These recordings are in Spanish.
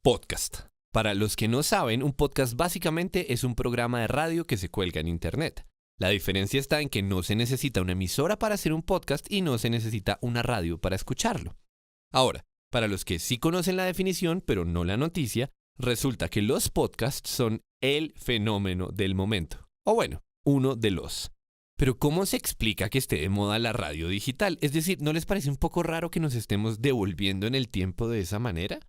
Podcast. Para los que no saben, un podcast básicamente es un programa de radio que se cuelga en Internet. La diferencia está en que no se necesita una emisora para hacer un podcast y no se necesita una radio para escucharlo. Ahora, para los que sí conocen la definición, pero no la noticia, resulta que los podcasts son el fenómeno del momento. O bueno, uno de los. Pero ¿cómo se explica que esté de moda la radio digital? Es decir, ¿no les parece un poco raro que nos estemos devolviendo en el tiempo de esa manera?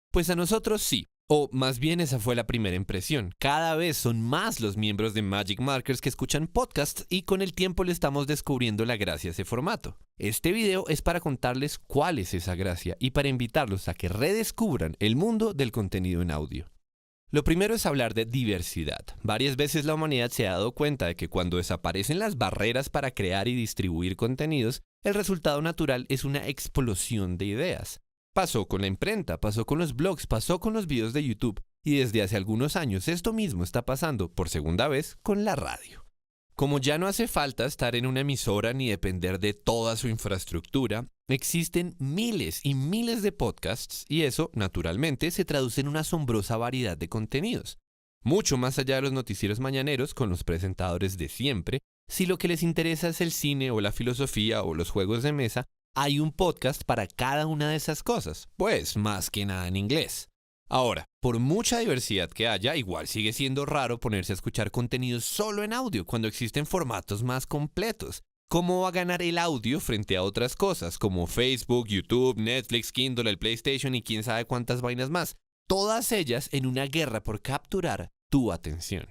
Pues a nosotros sí. O más bien esa fue la primera impresión. Cada vez son más los miembros de Magic Markers que escuchan podcasts y con el tiempo le estamos descubriendo la gracia a ese formato. Este video es para contarles cuál es esa gracia y para invitarlos a que redescubran el mundo del contenido en audio. Lo primero es hablar de diversidad. Varias veces la humanidad se ha dado cuenta de que cuando desaparecen las barreras para crear y distribuir contenidos, el resultado natural es una explosión de ideas. Pasó con la imprenta, pasó con los blogs, pasó con los videos de YouTube y desde hace algunos años esto mismo está pasando por segunda vez con la radio. Como ya no hace falta estar en una emisora ni depender de toda su infraestructura, existen miles y miles de podcasts y eso, naturalmente, se traduce en una asombrosa variedad de contenidos. Mucho más allá de los noticieros mañaneros con los presentadores de siempre, si lo que les interesa es el cine o la filosofía o los juegos de mesa, hay un podcast para cada una de esas cosas, pues más que nada en inglés. Ahora, por mucha diversidad que haya, igual sigue siendo raro ponerse a escuchar contenidos solo en audio cuando existen formatos más completos. ¿Cómo va a ganar el audio frente a otras cosas como Facebook, YouTube, Netflix, Kindle, el PlayStation y quién sabe cuántas vainas más? Todas ellas en una guerra por capturar tu atención.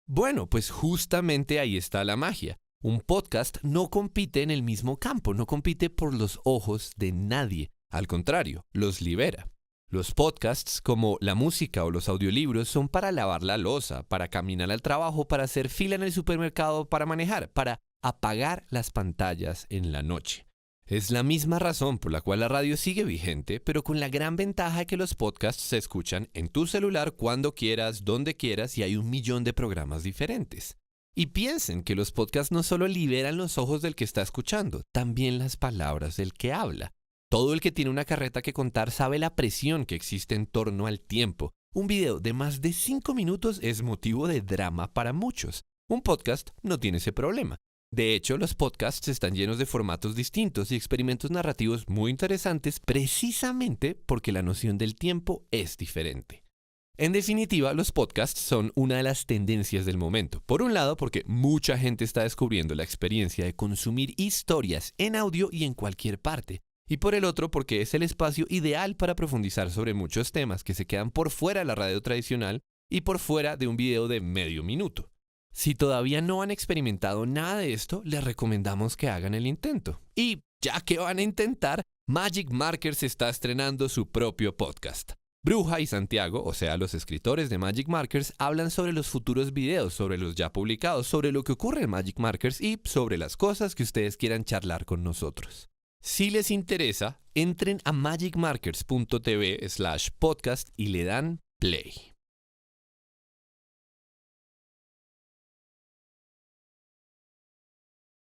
Bueno, pues justamente ahí está la magia. Un podcast no compite en el mismo campo, no compite por los ojos de nadie. Al contrario, los libera. Los podcasts, como la música o los audiolibros, son para lavar la loza, para caminar al trabajo, para hacer fila en el supermercado, para manejar, para apagar las pantallas en la noche. Es la misma razón por la cual la radio sigue vigente, pero con la gran ventaja de que los podcasts se escuchan en tu celular cuando quieras, donde quieras y hay 1.000.000 de programas diferentes. Y piensen que los podcasts no solo liberan los ojos del que está escuchando, también las palabras del que habla. Todo el que tiene una carreta que contar sabe la presión que existe en torno al tiempo. Un video de más de 5 minutos es motivo de drama para muchos. Un podcast no tiene ese problema. De hecho, los podcasts están llenos de formatos distintos y experimentos narrativos muy interesantes precisamente porque la noción del tiempo es diferente. En definitiva, los podcasts son una de las tendencias del momento. Por un lado, porque mucha gente está descubriendo la experiencia de consumir historias en audio y en cualquier parte. Y por el otro, porque es el espacio ideal para profundizar sobre muchos temas que se quedan por fuera de la radio tradicional y por fuera de un video de medio minuto. Si todavía no han experimentado nada de esto, les recomendamos que hagan el intento. Y ya que van a intentar, Magic Markers está estrenando su propio podcast. Bruja y Santiago, o sea, los escritores de Magic Markers, hablan sobre los futuros videos, sobre los ya publicados, sobre lo que ocurre en Magic Markers y sobre las cosas que ustedes quieran charlar con nosotros. Si les interesa, entren a magicmarkers.tv/podcast y le dan play.